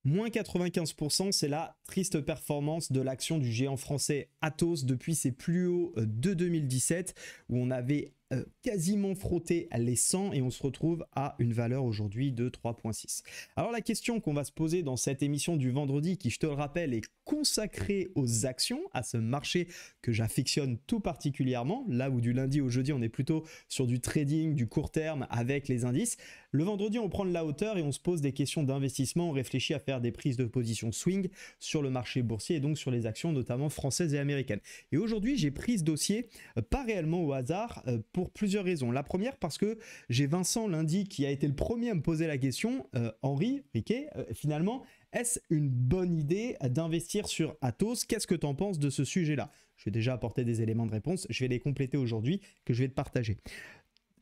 Moins 95%, c'est la triste performance de l'action du géant français Atos depuis ses plus hauts de 2017, où on avait quasiment frotté les 100 et on se retrouve à une valeur aujourd'hui de 3,6. Alors la question qu'on va se poser dans cette émission du vendredi, qui je te le rappelle est consacrée aux actions, à ce marché que j'affectionne tout particulièrement, là où du lundi au jeudi on est plutôt sur du trading, du court terme avec les indices. Le vendredi on prend de la hauteur et on se pose des questions d'investissement, on réfléchit à faire des prises de position swing sur le marché boursier et donc sur les actions notamment françaises et américaines. Et aujourd'hui j'ai pris ce dossier pas réellement au hasard pour plusieurs raisons. La première parce que j'ai Vincent lundi qui a été le premier à me poser la question, Henri Riquet, finalement est-ce une bonne idée d'investir sur Atos? Qu'est-ce que tu en penses de ce sujet-là? Je vais déjà apporter des éléments de réponse, je vais les compléter aujourd'hui que je vais te partager.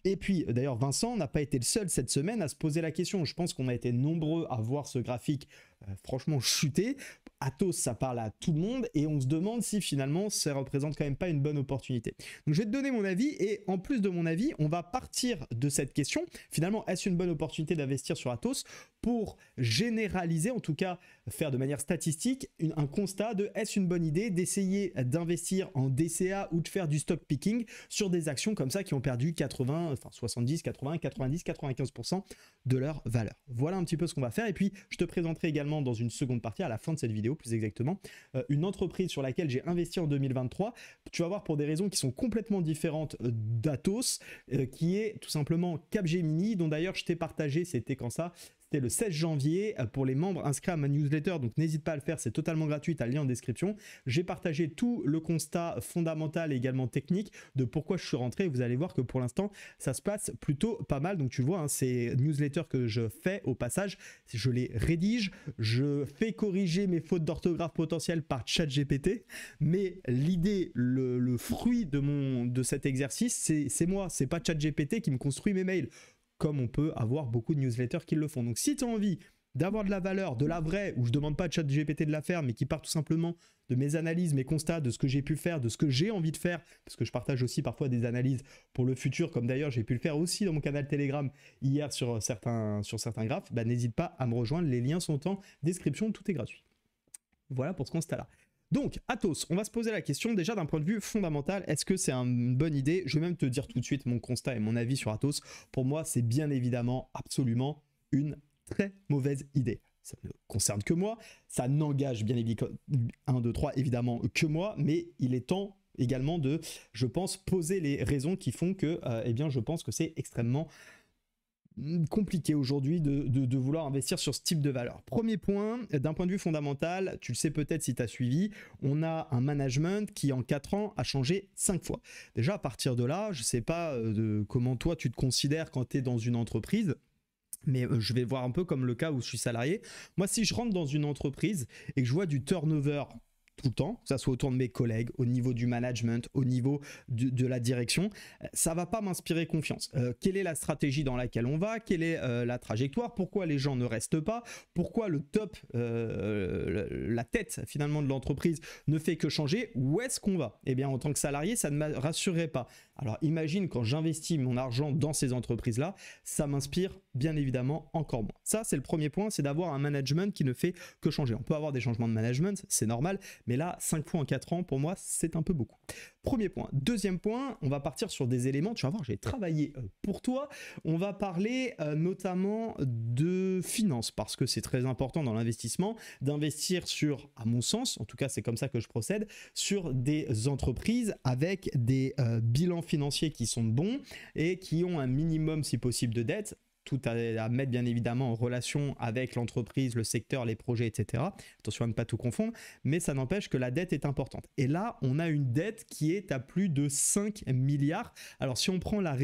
Et puis, d'ailleurs, Vincent n'a pas été le seul cette semaine à se poser la question. Je pense qu'on a été nombreux à voir ce graphique franchement chuter. Atos, ça parle à tout le monde et on se demande si finalement ça représente quand même pas une bonne opportunité. Donc je vais te donner mon avis et en plus de mon avis, on va partir de cette question. Finalement, est-ce une bonne opportunité d'investir sur Atos pour généraliser, en tout cas faire de manière statistique, un constat de est-ce une bonne idée d'essayer d'investir en DCA ou de faire du stock picking sur des actions comme ça qui ont perdu 80, enfin 70, 80, 90, 95% de leur valeur. Voilà un petit peu ce qu'on va faire et puis je te présenterai également dans une seconde partie, à la fin de cette vidéo plus exactement, une entreprise sur laquelle j'ai investi en 2023. Tu vas voir pour des raisons qui sont complètement différentes d'Atos, qui est tout simplement Capgemini, dont d'ailleurs je t'ai partagé, c'était quand ça? C'était le 16 janvier pour les membres inscrits à ma newsletter, donc n'hésite pas à le faire, c'est totalement gratuit, tu as le lien en description. J'ai partagé tout le constat fondamental et également technique de pourquoi je suis rentré. Vous allez voir que pour l'instant, ça se passe plutôt pas mal. Donc tu le vois, hein, ces newsletters que je fais au passage, je les rédige, je fais corriger mes fautes d'orthographe potentielles par ChatGPT, mais l'idée, le fruit de cet exercice, c'est moi, c'est pas ChatGPT qui me construit mes mails, comme on peut avoir beaucoup de newsletters qui le font. Donc si tu as envie d'avoir de la valeur, de la vraie, où je ne demande pas à ChatGPT de la faire, mais qui part tout simplement de mes analyses, mes constats, de ce que j'ai pu faire, de ce que j'ai envie de faire, parce que je partage aussi parfois des analyses pour le futur, comme d'ailleurs j'ai pu le faire aussi dans mon canal Telegram hier sur certains graphes, bah, n'hésite pas à me rejoindre, les liens sont en description, tout est gratuit. Voilà pour ce constat-là. Donc, Atos, on va se poser la question déjà d'un point de vue fondamental, est-ce que c'est une bonne idée? Je vais même te dire tout de suite mon constat et mon avis sur Atos. Pour moi, c'est bien évidemment absolument une très mauvaise idée. Ça ne concerne que moi, ça n'engage bien évidemment 1, 2, 3 évidemment que moi, mais il est temps également de, je pense, poser les raisons qui font que, eh bien, je pense que c'est extrêmement compliqué aujourd'hui de vouloir investir sur ce type de valeur. Premier point, d'un point de vue fondamental, tu le sais peut-être si tu as suivi, on a un management qui en 4 ans a changé 5 fois. Déjà à partir de là, je ne sais pas comment toi tu te considères quand tu es dans une entreprise, mais je vais voir un peu comme le cas où je suis salarié. Moi, si je rentre dans une entreprise et que je vois du turnover tout le temps, que ça soit autour de mes collègues, au niveau du management, au niveau de la direction, ça va pas m'inspirer confiance. Quelle est la stratégie dans laquelle on va? Quelle est la trajectoire? Pourquoi les gens ne restent pas? Pourquoi le top, la tête finalement de l'entreprise ne fait que changer? Où est-ce qu'on va? Eh bien, en tant que salarié, ça ne me rassurerait pas. Alors imagine quand j'investis mon argent dans ces entreprises-là, ça m'inspire bien évidemment encore moins. Ça, c'est le premier point, c'est d'avoir un management qui ne fait que changer. On peut avoir des changements de management, c'est normal, mais là, 5 fois en 4 ans, pour moi, c'est un peu beaucoup. Premier point. Deuxième point, on va partir sur des éléments, tu vas voir, j'ai travaillé pour toi. On va parler notamment de finances, parce que c'est très important dans l'investissement, d'investir sur, à mon sens, en tout cas c'est comme ça que je procède, sur des entreprises avec des bilans financiers qui sont bons et qui ont un minimum, si possible, de dette. Tout à mettre bien évidemment en relation avec l'entreprise, le secteur, les projets, etc. Attention à ne pas tout confondre, mais ça n'empêche que la dette est importante. Et là, on a une dette qui est à plus de 5 milliards. Alors si on prend la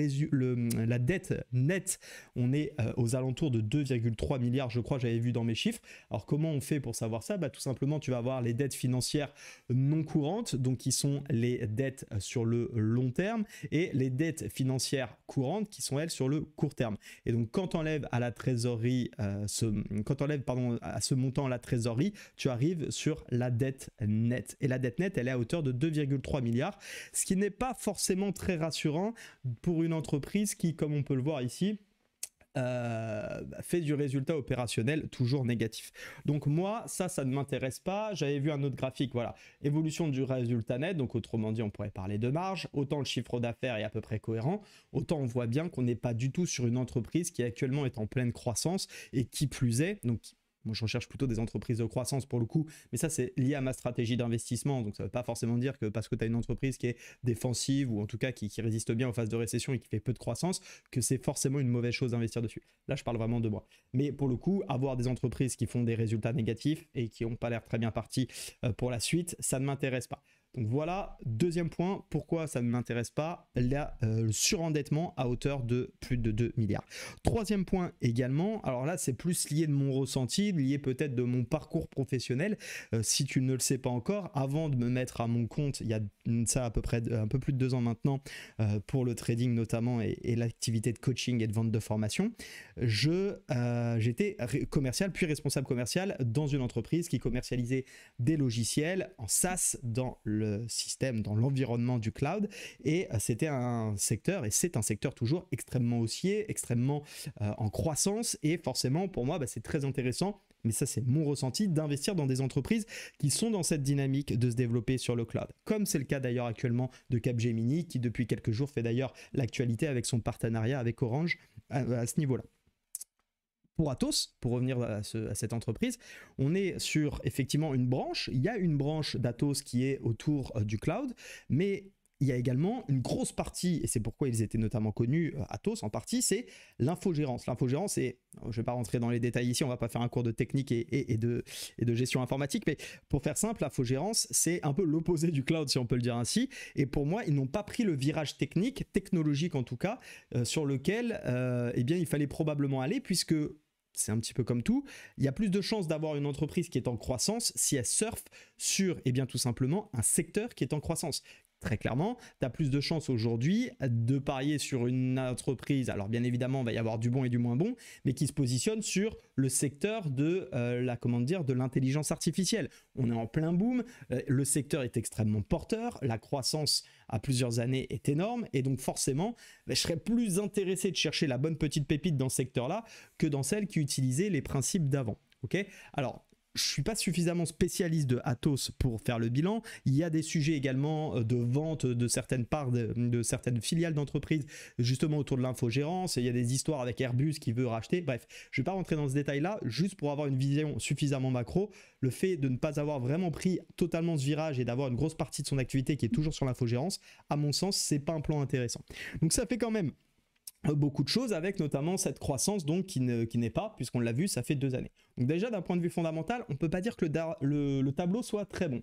dette nette, on est aux alentours de 2,3 milliards, je crois, j'avais vu dans mes chiffres. Alors comment on fait pour savoir ça? Bah, tout simplement, tu vas avoir les dettes financières non courantes, donc qui sont les dettes sur le long terme, et les dettes financières courantes qui sont elles sur le court terme. Et donc quand tu enlèves à la trésorerie, à ce montant la trésorerie, tu arrives sur la dette nette. Et la dette nette, elle est à hauteur de 2,3 milliards, ce qui n'est pas forcément très rassurant pour une entreprise qui, comme on peut le voir ici, fait du résultat opérationnel toujours négatif. Donc moi, ça ne m'intéresse pas. J'avais vu un autre graphique, voilà, évolution du résultat net, donc autrement dit, on pourrait parler de marge. Autant le chiffre d'affaires est à peu près cohérent, autant on voit bien qu'on n'est pas du tout sur une entreprise qui actuellement est en pleine croissance et qui plus est, donc moi, je recherche plutôt des entreprises de croissance pour le coup, mais ça, c'est lié à ma stratégie d'investissement. Donc, ça ne veut pas forcément dire que parce que tu as une entreprise qui est défensive ou en tout cas qui résiste bien aux phases de récession et qui fait peu de croissance, que c'est forcément une mauvaise chose d'investir dessus. Là, je parle vraiment de moi. Mais pour le coup, avoir des entreprises qui font des résultats négatifs et qui n'ont pas l'air très bien partis pour la suite, ça ne m'intéresse pas. Donc voilà, deuxième point, pourquoi ça ne m'intéresse pas, le surendettement à hauteur de plus de 2 milliards. Troisième point également, alors là c'est plus lié de mon ressenti, lié peut-être de mon parcours professionnel. Si tu ne le sais pas encore, avant de me mettre à mon compte, il y a ça à peu près un peu plus de 2 ans maintenant, pour le trading notamment et l'activité de coaching et de vente de formation, j'étais commercial puis responsable commercial dans une entreprise qui commercialisait des logiciels en SaaS dans le système, dans l'environnement du cloud, et c'était un secteur, et c'est un secteur toujours extrêmement haussier, extrêmement en croissance, et forcément pour moi c'est très intéressant, mais ça c'est mon ressenti, d'investir dans des entreprises qui sont dans cette dynamique de se développer sur le cloud, comme c'est le cas d'ailleurs actuellement de Capgemini, qui depuis quelques jours fait d'ailleurs l'actualité avec son partenariat avec Orange à ce niveau-là. Pour Atos, pour revenir à cette entreprise, on est sur effectivement une branche. Il y a une branche d'Atos qui est autour du cloud, mais il y a également une grosse partie, et c'est pourquoi ils étaient notamment connus, Atos en partie, c'est l'infogérance. L'infogérance, je ne vais pas rentrer dans les détails ici, on ne va pas faire un cours de technique et de gestion informatique, mais pour faire simple, l'infogérance, c'est un peu l'opposé du cloud, si on peut le dire ainsi. Et pour moi, ils n'ont pas pris le virage technologique en tout cas, sur lequel il fallait probablement aller, puisque c'est un petit peu comme tout, il y a plus de chances d'avoir une entreprise qui est en croissance si elle surfe sur, tout simplement, un secteur qui est en croissance. Très clairement, tu as plus de chances aujourd'hui de parier sur une entreprise, alors bien évidemment, il va y avoir du bon et du moins bon, mais qui se positionne sur le secteur de de l'intelligence artificielle. On est en plein boom, le secteur est extrêmement porteur, la croissance à plusieurs années est énorme, et donc forcément, je serais plus intéressé de chercher la bonne petite pépite dans ce secteur-là que dans celle qui utilisait les principes d'avant. Ok ? Alors, je ne suis pas suffisamment spécialiste de Atos pour faire le bilan. Il y a des sujets également de vente de certaines parts de certaines filiales d'entreprises justement autour de l'infogérance. Il y a des histoires avec Airbus qui veut racheter. Bref, je ne vais pas rentrer dans ce détail-là, juste pour avoir une vision suffisamment macro. Le fait de ne pas avoir vraiment pris totalement ce virage et d'avoir une grosse partie de son activité qui est toujours sur l'infogérance, à mon sens, ce n'est pas un plan intéressant. Donc ça fait quand même beaucoup de choses, avec notamment cette croissance donc qui n'est pas, puisqu'on l'a vu, ça fait 2 années. Donc déjà d'un point de vue fondamental, on ne peut pas dire que le tableau soit très bon.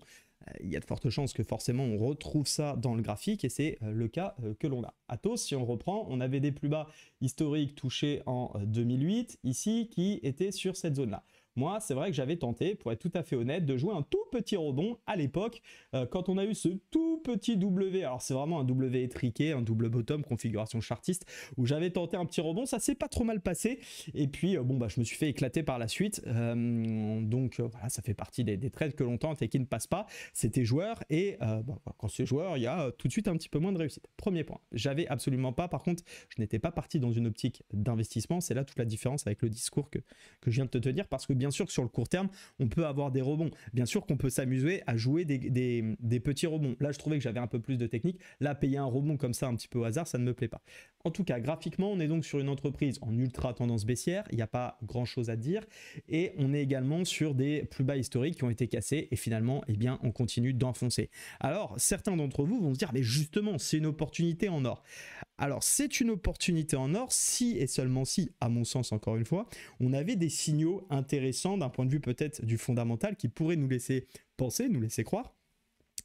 Il y a de fortes chances que forcément on retrouve ça dans le graphique, et c'est le cas que l'on a. Atos, si on reprend, on avait des plus bas historiques touchés en 2008, ici, qui étaient sur cette zone-là. Moi, c'est vrai que j'avais tenté, pour être tout à fait honnête, de jouer un tout petit rebond à l'époque, quand on a eu ce tout petit W. Alors c'est vraiment un W étriqué, un double bottom, configuration chartiste, où j'avais tenté un petit rebond, ça s'est pas trop mal passé, et puis je me suis fait éclater par la suite. Voilà, ça fait partie des trades que l'on tente et qui ne passent pas. C'était joueur, et quand c'est joueur, il y a tout de suite un petit peu moins de réussite. Premier point, j'avais absolument pas, par contre, je n'étais pas parti dans une optique d'investissement. C'est là toute la différence avec le discours que je viens de te tenir, parce que bien sûr que sur le court terme, on peut avoir des rebonds. Bien sûr qu'on peut s'amuser à jouer des petits rebonds. Là, je trouvais que j'avais un peu plus de technique. Là, payer un rebond comme ça un petit peu au hasard, ça ne me plaît pas. En tout cas, graphiquement, on est donc sur une entreprise en ultra tendance baissière. Il n'y a pas grand-chose à dire. Et on est également sur des plus bas historiques qui ont été cassés. Et finalement, on continue d'enfoncer. Alors, certains d'entre vous vont se dire, mais justement, c'est une opportunité en or. Alors, c'est une opportunité en or si et seulement si, à mon sens, encore une fois, on avait des signaux intéressants d'un point de vue peut-être du fondamental qui pourraient nous laisser penser, nous laisser croire.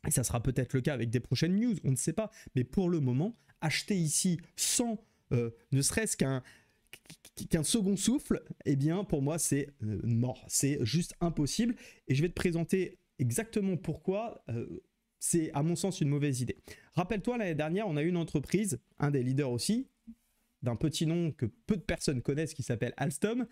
Et ça sera peut-être le cas avec des prochaines news, on ne sait pas. Mais pour le moment, acheter ici sans ne serait-ce qu'un second souffle, pour moi, c'est mort. C'est juste impossible. Et je vais te présenter exactement pourquoi c'est, à mon sens, une mauvaise idée. Rappelle-toi, l'année dernière, on a eu une entreprise, un des leaders aussi, d'un petit nom que peu de personnes connaissent, qui s'appelle Alstom,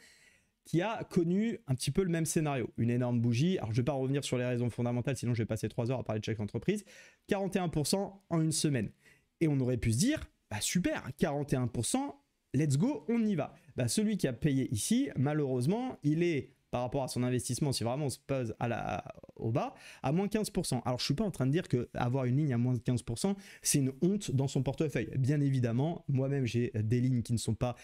qui a connu un petit peu le même scénario. Une énorme bougie. Alors, je ne vais pas revenir sur les raisons fondamentales, sinon je vais passer 3 heures à parler de chaque entreprise. 41% en une semaine. Et on aurait pu se dire, super, 41%, let's go, on y va. Bah, celui qui a payé ici, malheureusement, il est, par rapport à son investissement, si vraiment on se pose au bas, à moins 15%. Alors, je ne suis pas en train de dire qu'avoir une ligne à moins 15%, c'est une honte dans son portefeuille. Bien évidemment, moi-même, j'ai des lignes qui ne sont pas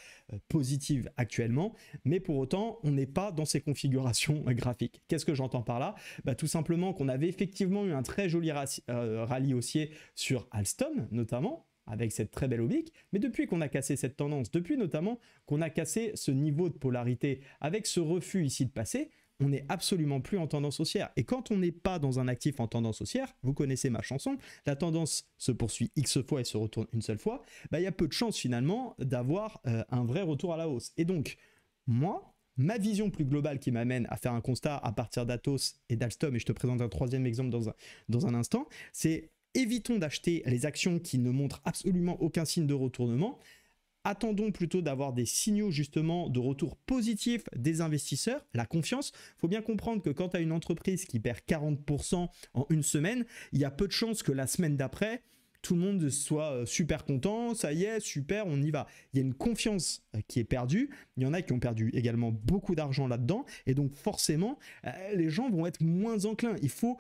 positives actuellement, mais pour autant, on n'est pas dans ces configurations graphiques. Qu'est-ce que j'entends par là? Bah, tout simplement qu'on avait effectivement eu un très joli rallye haussier sur Alstom, notamment, avec cette très belle oblique, mais depuis qu'on a cassé cette tendance, depuis notamment qu'on a cassé ce niveau de polarité, avec ce refus ici de passer, on n'est absolument plus en tendance haussière. Et quand on n'est pas dans un actif en tendance haussière, vous connaissez ma chanson, la tendance se poursuit X fois et se retourne une seule fois, bah, y a peu de chances finalement d'avoir un vrai retour à la hausse. Et donc, moi, ma vision plus globale qui m'amène à faire un constat à partir d'Atos et d'Alstom, et je te présente un troisième exemple dans un instant, c'est évitons d'acheter les actions qui ne montrent absolument aucun signe de retournement. Attendons plutôt d'avoir des signaux justement de retour positif des investisseurs, la confiance. Il faut bien comprendre que quand tu as une entreprise qui perd 40% en une semaine, il y a peu de chances que la semaine d'après, tout le monde soit super content, ça y est, super, on y va. Il y a une confiance qui est perdue. Il y en a qui ont perdu également beaucoup d'argent là-dedans. Et donc forcément, les gens vont être moins enclins. Il faut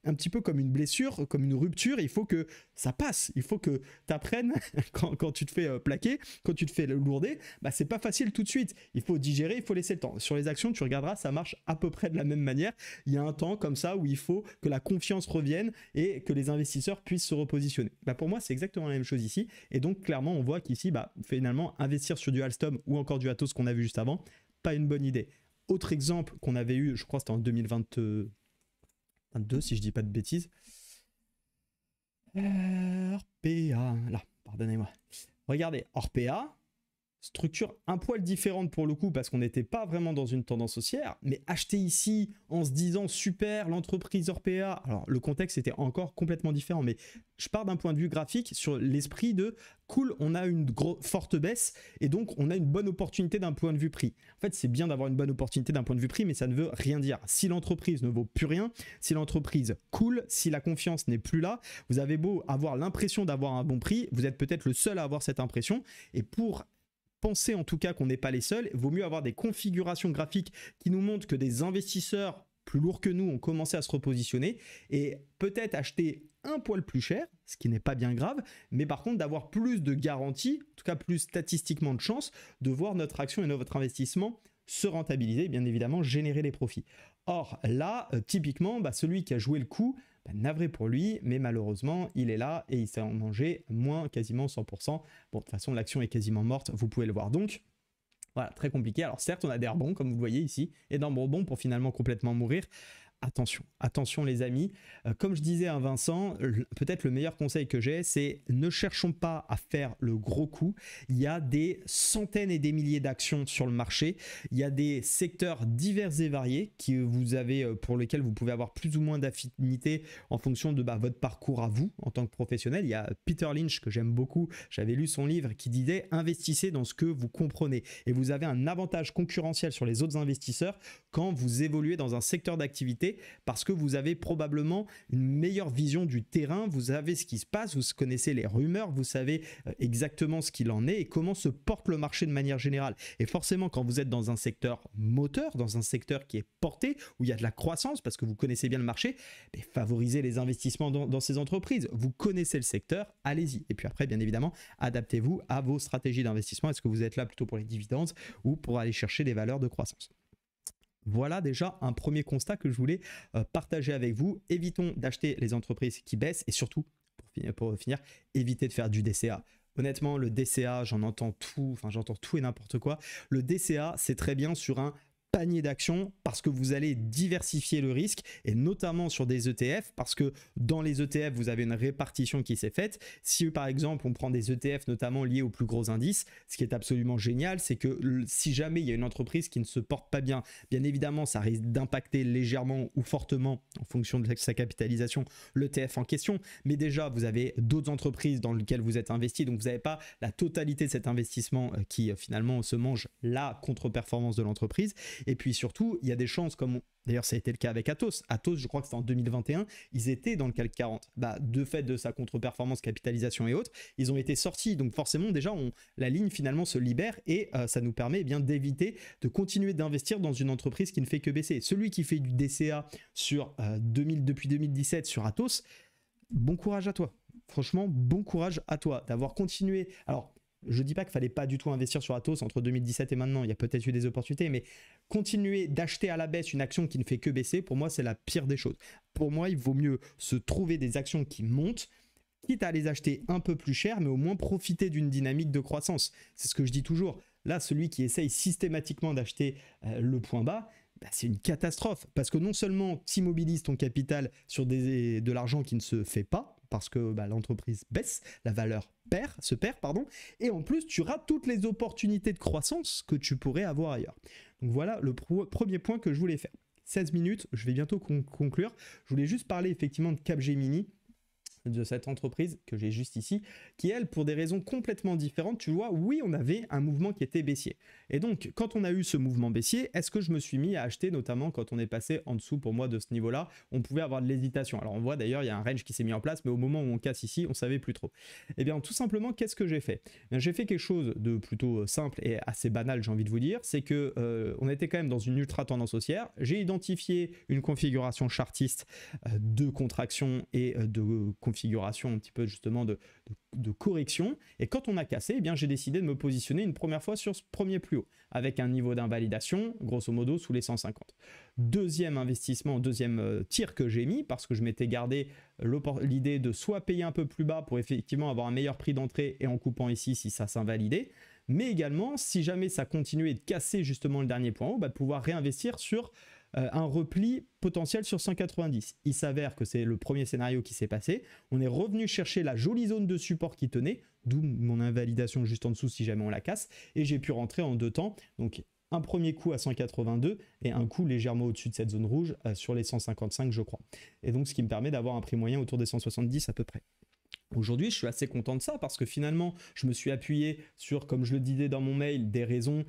un petit peu comme une blessure, comme une rupture, il faut que ça passe, il faut que tu apprennes quand tu te fais plaquer, quand tu te fais lourder, bah c'est pas facile tout de suite, il faut digérer, il faut laisser le temps. Sur les actions, tu regarderas, ça marche à peu près de la même manière, il y a un temps comme ça où il faut que la confiance revienne et que les investisseurs puissent se repositionner. Bah pour moi, c'est exactement la même chose ici, et donc clairement, on voit qu'ici, bah, finalement, investir sur du Alstom ou encore du Atos qu'on a vu juste avant, pas une bonne idée. Autre exemple qu'on avait eu, je crois que c'était en 2022 si je dis pas de bêtises. Orpea, là, pardonnez-moi. Regardez, Orpea, structure un poil différente pour le coup parce qu'on n'était pas vraiment dans une tendance haussière, mais acheter ici en se disant super, l'entreprise Orpea, alors le contexte était encore complètement différent, mais je pars d'un point de vue graphique sur l'esprit de cool, on a une forte baisse et donc on a une bonne opportunité d'un point de vue prix. En fait, c'est bien d'avoir une bonne opportunité d'un point de vue prix, mais ça ne veut rien dire. Si l'entreprise ne vaut plus rien, si l'entreprise coule, si la confiance n'est plus là, vous avez beau avoir l'impression d'avoir un bon prix, vous êtes peut-être le seul à avoir cette impression, et pour pensez en tout cas qu'on n'est pas les seuls, il vaut mieux avoir des configurations graphiques qui nous montrent que des investisseurs plus lourds que nous ont commencé à se repositionner et peut-être acheter un poil plus cher, ce qui n'est pas bien grave, mais par contre d'avoir plus de garanties, en tout cas plus statistiquement de chances de voir notre action et notre investissement se rentabiliser, bien évidemment générer des profits. Or là, typiquement, celui qui a joué le coup, navré pour lui, mais malheureusement, il est là et il s'est en mangé moins quasiment 100%. Bon, de toute façon, l'action est quasiment morte, vous pouvez le voir. Donc, voilà, très compliqué. Alors certes, on a des rebonds, comme vous le voyez ici, et dans le rebond pour finalement complètement mourir. Attention, attention les amis. Comme je disais à Vincent, peut-être le meilleur conseil que j'ai, c'est ne cherchons pas à faire le gros coup. Il y a des centaines et des milliers d'actions sur le marché. Il y a des secteurs divers et variés pour lesquels vous pouvez avoir plus ou moins d'affinité en fonction de votre parcours à vous en tant que professionnel. Il y a Peter Lynch que j'aime beaucoup. J'avais lu son livre qui disait « Investissez dans ce que vous comprenez ». Et vous avez un avantage concurrentiel sur les autres investisseurs quand vous évoluez dans un secteur d'activité parce que vous avez probablement une meilleure vision du terrain, vous savez ce qui se passe, vous connaissez les rumeurs, vous savez exactement ce qu'il en est et comment se porte le marché de manière générale. Et forcément, quand vous êtes dans un secteur moteur, dans un secteur qui est porté, où il y a de la croissance, parce que vous connaissez bien le marché, favorisez les investissements dans ces entreprises. Vous connaissez le secteur, allez-y. Et puis après, bien évidemment, adaptez-vous à vos stratégies d'investissement. Est-ce que vous êtes là plutôt pour les dividendes ou pour aller chercher des valeurs de croissance ? Voilà déjà un premier constat que je voulais partager avec vous. Évitons d'acheter les entreprises qui baissent et surtout, pour finir, évitez de faire du DCA. Honnêtement, le DCA, j'entends tout et n'importe quoi. Le DCA, c'est très bien sur un panier d'actions parce que vous allez diversifier le risque et notamment sur des ETF parce que dans les ETF vous avez une répartition qui s'est faite. Si par exemple on prend des ETF notamment liés aux plus gros indices, ce qui est absolument génial, c'est que si jamais il y a une entreprise qui ne se porte pas bien, bien évidemment ça risque d'impacter légèrement ou fortement en fonction de sa capitalisation l'ETF en question, mais déjà vous avez d'autres entreprises dans lesquelles vous êtes investi, donc vous n'avez pas la totalité de cet investissement qui finalement se mange la contre-performance de l'entreprise. Et puis surtout, il y a des chances, d'ailleurs ça a été le cas avec Atos. Atos, je crois que c'était en 2021, ils étaient dans le CAC 40. Bah, de fait de sa contre-performance, capitalisation et autres, ils ont été sortis. Donc forcément, déjà, la ligne finalement se libère et ça nous permet bien d'éviter de continuer d'investir dans une entreprise qui ne fait que baisser. Celui qui fait du DCA depuis 2017 sur Atos, bon courage à toi. Franchement, bon courage à toi d'avoir continué. Alors, je ne dis pas qu'il ne fallait pas du tout investir sur Atos entre 2017 et maintenant, il y a peut-être eu des opportunités, mais continuer d'acheter à la baisse une action qui ne fait que baisser, pour moi, c'est la pire des choses. Pour moi, il vaut mieux se trouver des actions qui montent, quitte à les acheter un peu plus cher, mais au moins profiter d'une dynamique de croissance. C'est ce que je dis toujours. Là, celui qui essaye systématiquement d'acheter le point bas, bah, c'est une catastrophe, parce que non seulement tu immobilises ton capital sur de l'argent qui ne se fait pas, parce que bah, l'entreprise baisse, la valeur se perd, et en plus tu rates toutes les opportunités de croissance que tu pourrais avoir ailleurs. Donc voilà le premier point que je voulais faire. 16 minutes, je vais bientôt conclure. Je voulais juste parler effectivement de Capgemini, de cette entreprise que j'ai juste ici, qui elle, pour des raisons complètement différentes, tu vois, oui, on avait un mouvement qui était baissier. Et donc, quand on a eu ce mouvement baissier, est-ce que je me suis mis à acheter, notamment quand on est passé en dessous, pour moi, de ce niveau-là, on pouvait avoir de l'hésitation. Alors, on voit d'ailleurs, il y a un range qui s'est mis en place, mais au moment où on casse ici, on ne savait plus trop. Eh bien, tout simplement, qu'est-ce que j'ai fait? J'ai fait quelque chose de plutôt simple et assez banal, j'ai envie de vous dire, c'est que on était quand même dans une ultra tendance haussière. J'ai identifié une configuration chartiste de contraction et de configuration un petit peu justement de correction, et quand on a cassé, eh bien j'ai décidé de me positionner une première fois sur ce premier plus haut avec un niveau d'invalidation grosso modo sous les 150. Deuxième investissement, deuxième tir que j'ai mis, parce que je m'étais gardé l'idée de soit payer un peu plus bas pour effectivement avoir un meilleur prix d'entrée et en coupant ici si ça s'invalidait, mais également si jamais ça continuait de casser justement le dernier point haut, bah, de pouvoir réinvestir sur un repli potentiel sur 190. Il s'avère que c'est le premier scénario qui s'est passé. On est revenu chercher la jolie zone de support qui tenait, d'où mon invalidation juste en dessous si jamais on la casse, et j'ai pu rentrer en deux temps. Donc un premier coup à 182 et un coup légèrement au-dessus de cette zone rouge sur les 155 je crois. Et donc ce qui me permet d'avoir un prix moyen autour des 170 à peu près. Aujourd'hui, je suis assez content de ça parce que finalement, je me suis appuyé sur, comme je le disais dans mon mail, des raisons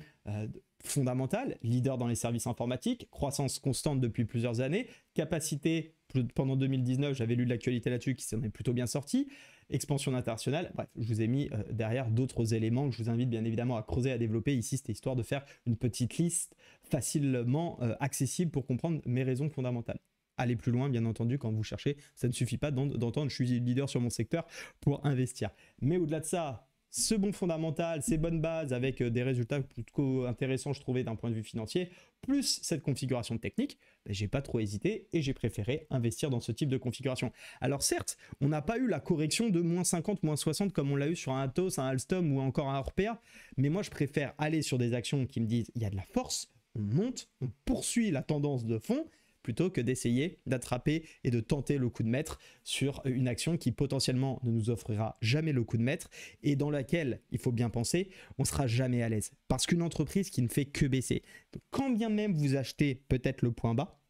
fondamentales, leader dans les services informatiques, croissance constante depuis plusieurs années, capacité, pendant 2019, j'avais lu de l'actualité là-dessus qui s'en est plutôt bien sorti, expansion internationale, bref, je vous ai mis derrière d'autres éléments que je vous invite bien évidemment à creuser, à développer. Ici, c'était histoire de faire une petite liste facilement accessible pour comprendre mes raisons fondamentales. Aller plus loin, bien entendu, quand vous cherchez, ça ne suffit pas d'entendre je suis leader sur mon secteur pour investir. Mais au-delà de ça, ce bon fondamental, ces bonnes bases avec des résultats plutôt intéressants, je trouvais, d'un point de vue financier, plus cette configuration technique, j'ai pas trop hésité et j'ai préféré investir dans ce type de configuration. Alors certes, on n'a pas eu la correction de moins 50, moins 60 comme on l'a eu sur un Atos, un Alstom ou encore un Orpea, mais moi je préfère aller sur des actions qui me disent il y a de la force, on monte, on poursuit la tendance de fond, plutôt que d'essayer d'attraper et de tenter le coup de maître sur une action qui potentiellement ne nous offrira jamais le coup de maître et dans laquelle, il faut bien penser, on sera jamais à l'aise. Parce qu'une entreprise qui ne fait que baisser, quand bien même vous achetez peut-être le point bas,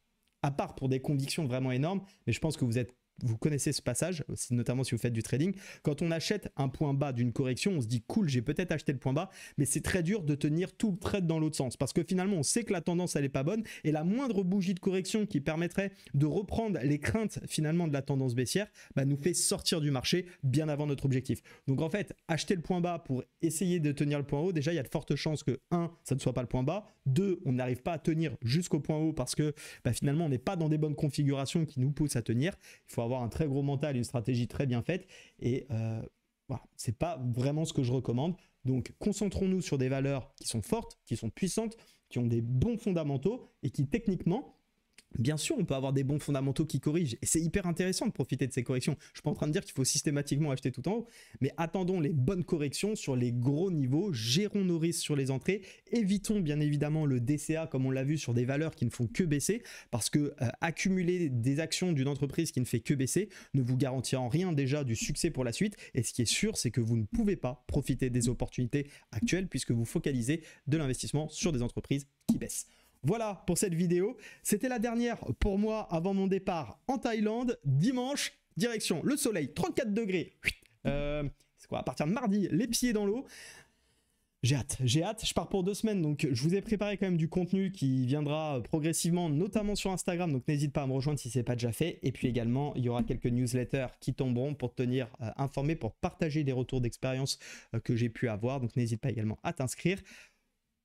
à part pour des convictions vraiment énormes, mais je pense que vous connaissez ce passage, notamment si vous faites du trading, quand on achète un point bas d'une correction, on se dit cool, j'ai peut-être acheté le point bas, mais c'est très dur de tenir tout le trade dans l'autre sens, parce que finalement on sait que la tendance elle est pas bonne, et la moindre bougie de correction qui permettrait de reprendre les craintes finalement de la tendance baissière, bah, nous fait sortir du marché bien avant notre objectif. Donc en fait, acheter le point bas pour essayer de tenir le point haut, déjà il y a de fortes chances que 1, ça ne soit pas le point bas, 2, on n'arrive pas à tenir jusqu'au point haut parce que bah, finalement on n'est pas dans des bonnes configurations qui nous poussent à tenir. Il faut avoir un très gros mental et une stratégie très bien faite et voilà, c'est pas vraiment ce que je recommande. Donc concentrons-nous sur des valeurs qui sont fortes, qui sont puissantes, qui ont des bons fondamentaux et qui techniquement, bien sûr, on peut avoir des bons fondamentaux qui corrigent et c'est hyper intéressant de profiter de ces corrections. Je suis pas en train de dire qu'il faut systématiquement acheter tout en haut, mais attendons les bonnes corrections sur les gros niveaux, gérons nos risques sur les entrées, évitons bien évidemment le DCA comme on l'a vu sur des valeurs qui ne font que baisser parce que accumuler des actions d'une entreprise qui ne fait que baisser ne vous garantit en rien déjà du succès pour la suite et ce qui est sûr, c'est que vous ne pouvez pas profiter des opportunités actuelles puisque vous focalisez de l'investissement sur des entreprises qui baissent. Voilà pour cette vidéo, c'était la dernière pour moi avant mon départ en Thaïlande, dimanche, direction le soleil, 34 degrés, c'est quoi, à partir de mardi, les pieds dans l'eau. J'ai hâte, je pars pour 2 semaines, donc je vous ai préparé quand même du contenu qui viendra progressivement, notamment sur Instagram, donc n'hésite pas à me rejoindre si ce n'est pas déjà fait, et puis également, il y aura quelques newsletters qui tomberont pour te tenir informé, pour partager des retours d'expérience que j'ai pu avoir, donc n'hésite pas également à t'inscrire.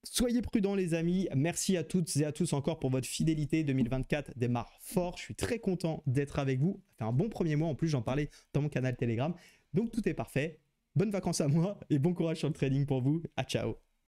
Soyez prudents les amis, merci à toutes et à tous encore pour votre fidélité, 2024 démarre fort, je suis très content d'être avec vous, ça fait un bon premier mois, en plus j'en parlais dans mon canal Telegram, donc tout est parfait. Bonnes vacances à moi et bon courage sur le trading pour vous. À ciao.